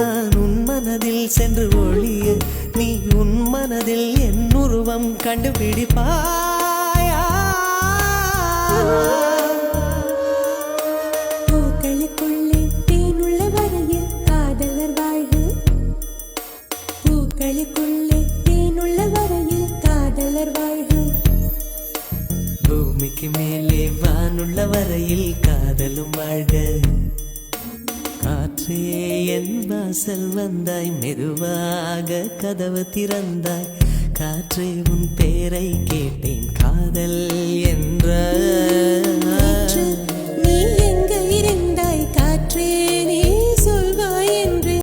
நான் உன் மனதில் சென்று ஒளிய நீ உன் மனதில் என் உருவம் கண்டுபிடிப்பாயா? பூக்களுக்குள்ளே தேனுள்ள வரையில் காதலர் வாழ்வு. பூக்களுக்குள்ளே தேனுள்ள வரையில் காதலர் வாழ்வு. பூமிக்கு மேலே வானுள்ள வரையில் காதலும் வாழ்க. காற்றே என் வாசல் வந்தாய், மெதுவாக கதவு திறந்தாய். காற்றே உன் பேரை கேட்டேன், காதல் என்ற